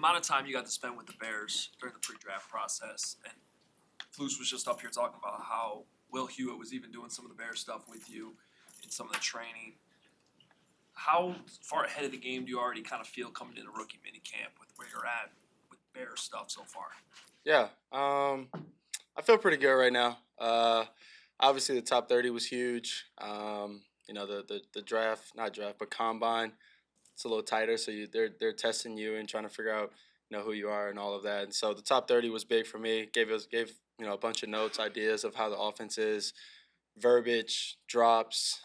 amount of time you got to spend with the Bears during the pre-draft process, and Flus was just up here talking about how Will Hewitt was even doing some of the Bears stuff with you in some of the training. How far ahead of the game do you already kind of feel coming into rookie minicamp with where you're at with Bears stuff so far? Yeah, I feel pretty good right now. Obviously, the top 30 was huge. The draft, not draft, but combine, it's a little tighter. So they're testing you and trying to figure out who you are and all of that. And so the top 30 was big for me. Gave a bunch of notes, ideas of how the offense is, verbiage, drops,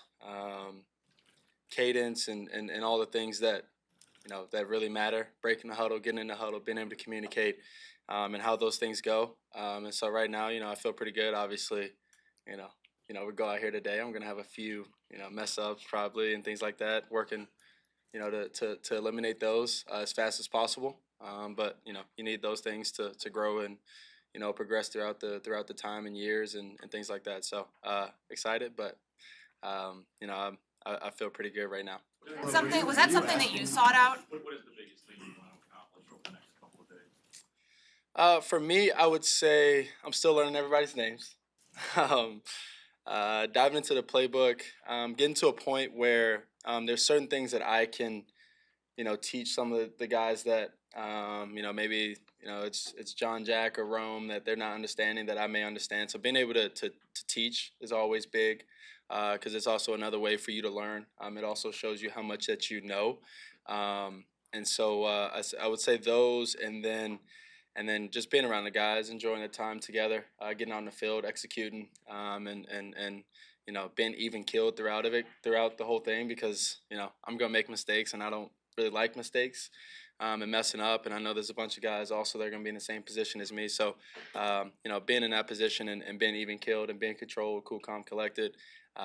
cadence, and all the things that that really matter. Breaking the huddle, getting in the huddle, being able to communicate, and how those things go. And so right now, I feel pretty good. Obviously, we go out here today. I'm gonna have a few, mess ups probably and things like that. Working, to eliminate those as fast as possible. But you need those things to grow and progress throughout the time and years and things like that. So excited, but I feel pretty good right now. Was that something that you sought out? What is the biggest thing you want to accomplish over the next couple of days? For me, I would say I'm still learning everybody's names. um, Diving into the playbook, getting to a point where there's certain things that I can, teach some of the guys that, maybe, it's John Jack or Rome that they're not understanding that I may understand. So being able to teach is always big because it's also another way for you to learn. It also shows you how much that you know. And so I would say those, and then just being around the guys, enjoying the time together, getting on the field, executing, and being even killed throughout the whole thing because I'm gonna make mistakes and I don't really like mistakes and messing up. And I know there's a bunch of guys also that are gonna be in the same position as me. So being in that position and being even killed and being controlled, cool, calm, collected,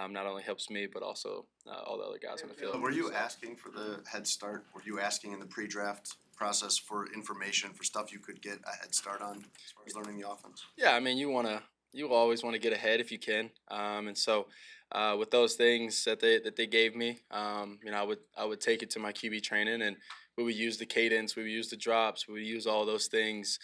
not only helps me but also all the other guys on the field. Were you asking for the head start? Were you asking in the pre-draft process for information, for stuff you could get a head start on as far as learning the offense? Yeah, I mean, you always want to get ahead if you can, and so with those things that they gave me, I would take it to my QB training, and we would use the cadence, we would use the drops, we would use all those things.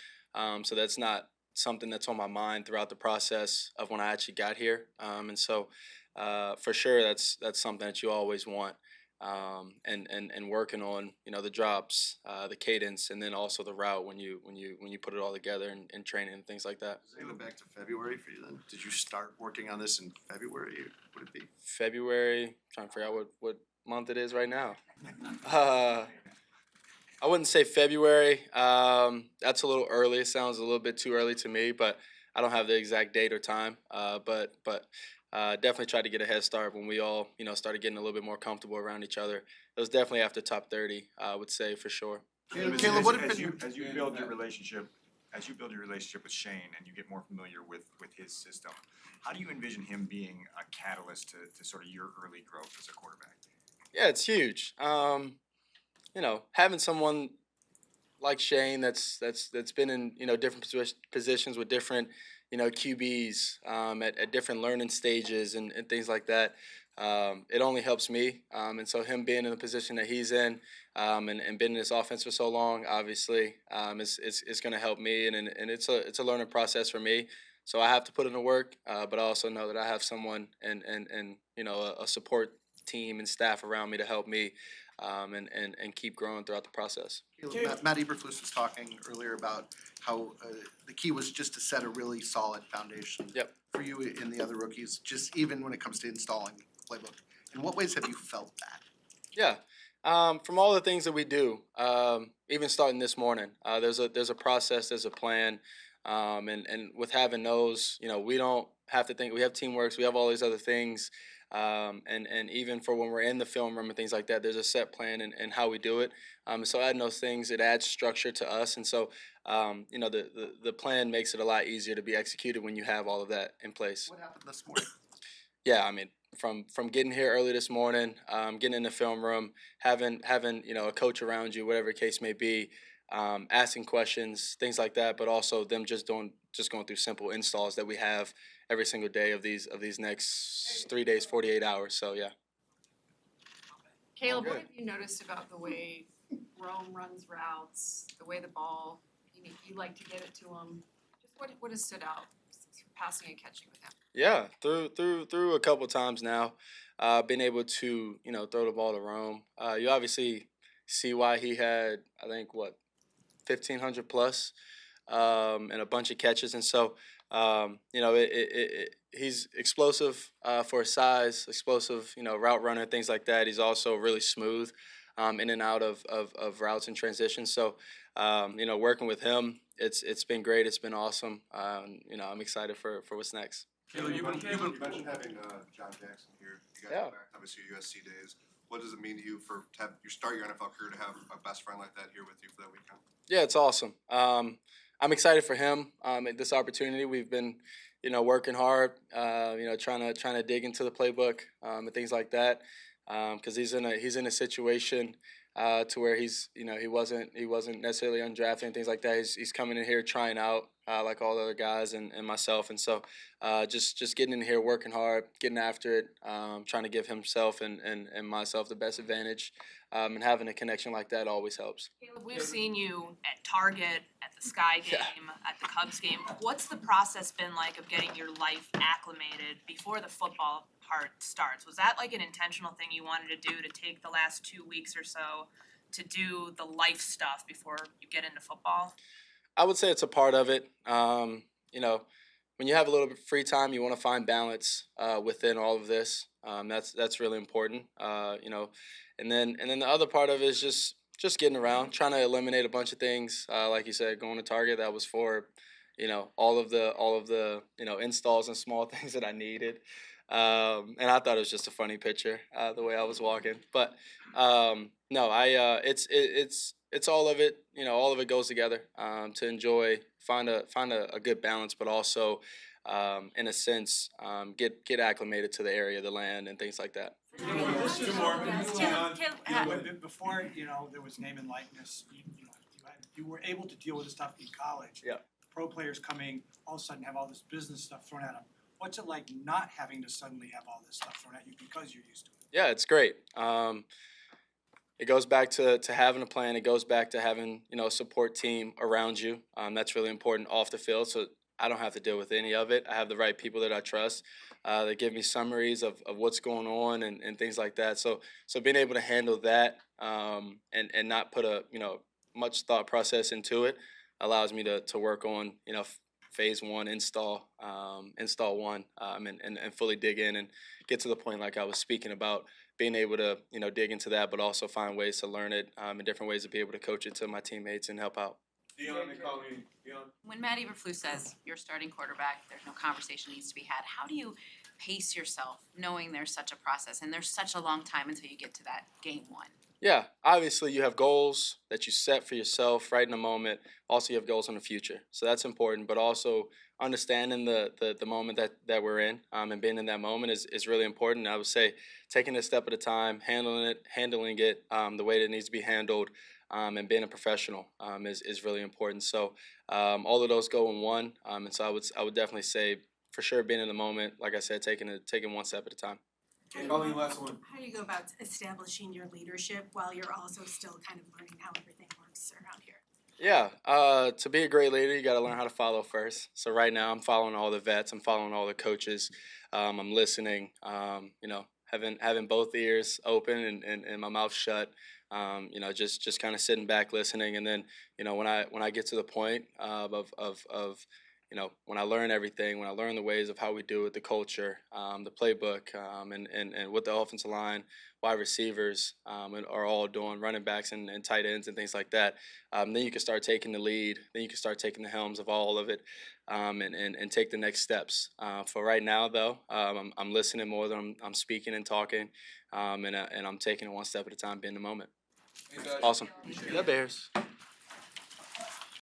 So that's not something that's on my mind throughout the process of when I actually got here, and so for sure that's something that you always want. And working on the drops, the cadence, and then also the route when you put it all together and training and things like that. Does it go back to February for you then? Did you start working on this in February? Would it be February? I'm trying to figure out what month it is right now. I wouldn't say February. That's a little early. It sounds a little bit too early to me, but I don't have the exact date or time. But definitely tried to get a head start when we all, started getting a little bit more comfortable around each other. It was definitely after top 30, I would say for sure. Caleb, what have been as you build your relationship with Shane and you get more familiar with his system, how do you envision him being a catalyst to sort of your early growth as a quarterback? Yeah, it's huge. Having someone like Shane that's been in different positions with different QBs at different learning stages and things like that. It only helps me, and so him being in the position that he's in and been in this offense for so long, obviously, it's going to help me, and it's a learning process for me. So I have to put in the work, but I also know that I have someone and a support team and staff around me to help me and keep growing throughout the process. Matt Eberflus was talking earlier about how the key was just to set a really solid foundation for you and the other rookies, just even when it comes to installing playbook. In what ways have you felt that? Yeah, from all the things that we do, even starting this morning, there's a process, there's a plan, and with having those, we don't have to think. We have teamworks, we have all these other things. And even for when we're in the film room and things like that, there's a set plan and how we do it. So adding those things, it adds structure to us. And so, the plan makes it a lot easier to be executed when you have all of that in place. What happened this morning? Yeah, I mean, from getting here early this morning, getting in the film room, having a coach around you, whatever the case may be, asking questions, things like that, but also them just going through simple installs that we have every single day of these next 3 days, 48 hours. So yeah. Caleb, what have you noticed about the way Rome runs routes, the way the ball, you like to get it to him. Just what has stood out passing and catching with him? Yeah, through a couple times now, been able to throw the ball to Rome. You obviously see why he had, I think, what, 1,500 plus, and a bunch of catches, and so he's explosive for his size, explosive, route runner, things like that. He's also really smooth in and out of routes and transitions. So working with him, it's been great. It's been awesome. I'm excited for what's next. Caleb, You mentioned having John Jackson here. You guys Yeah. go back, obviously USC days. What does it mean to you to have you start your NFL career to have a best friend like that here with you for that weekend? Yeah, it's awesome. I'm excited for him at this opportunity. We've been, working hard, trying to dig into the playbook and things like that, because he's in a situation to where he wasn't necessarily undrafted and things like that. He's coming in here trying out like all the other guys and myself, and so just getting in here, working hard, getting after it, trying to give himself and myself the best advantage, and having a connection like that always helps. Caleb, we've seen you at Target, at the Sky game, Yeah. at the Cubs game. What's the process been like of getting your life acclimated before the football part starts? Was that like an intentional thing you wanted to do, to take the last 2 weeks or so to do the life stuff before you get into football? I would say it's a part of it. When you have a little bit of free time, you want to find balance within all of this. That's really important. And then the other part of it is just getting around, trying to eliminate a bunch of things. Like you said, going to Target, that was for, all of the installs and small things that I needed. And I thought it was just a funny picture, the way I was walking. But no, it's all of it. All of it goes together to enjoy, find a good balance, but also in a sense get acclimated to the area, the land, and things like that. Before, there was name and likeness, you were able to deal with this stuff in college. Yeah. Pro players coming, all of a sudden have all this business stuff thrown at them. What's it like not having to suddenly have all this stuff thrown at you because you're used to it? Yeah, it's great. It goes back to having a plan. It goes back to having a support team around you. That's really important off the field. So I don't have to deal with any of it. I have the right people that I trust. They give me summaries of what's going on and things like that. So being able to handle that and not put a much thought process into it allows me to work on phase one, install one, and fully dig in and get to the point like I was speaking about, being able to dig into that, but also find ways to learn it and different ways to be able to coach it to my teammates and help out. Dion, they call me Dion. When Matt Eberflus says you're starting quarterback, there's no conversation needs to be had, how do you pace yourself knowing there's such a process and there's such a long time until you get to that game one? Yeah, obviously you have goals that you set for yourself right in the moment. Also, you have goals in the future, so that's important. But also understanding the moment that we're in and being in that moment is really important. I would say taking it a step at a time, handling it the way that it needs to be handled, and being a professional is really important. So all of those go in one, and so I would definitely say for sure being in the moment, like I said, taking one step at a time. Colleen, last one. How do you go about establishing your leadership while you're also still kind of learning how everything works around here? Yeah, to be a great leader, you got to learn how to follow first. So right now, I'm following all the vets, I'm following all the coaches, I'm listening. Having both ears open and my mouth shut. Just kind of sitting back, listening, and then when I get to the point of when I learn everything, when I learn the ways of how we do it, the culture, the playbook, and what the offensive line, wide receivers are all doing, running backs and tight ends and things like that, then you can start taking the lead. Then you can start taking the helms of all of it and take the next steps. For right now, though, I'm listening more than I'm speaking and talking, and I'm taking it one step at a time, being in the moment. Awesome. Yeah, Bears.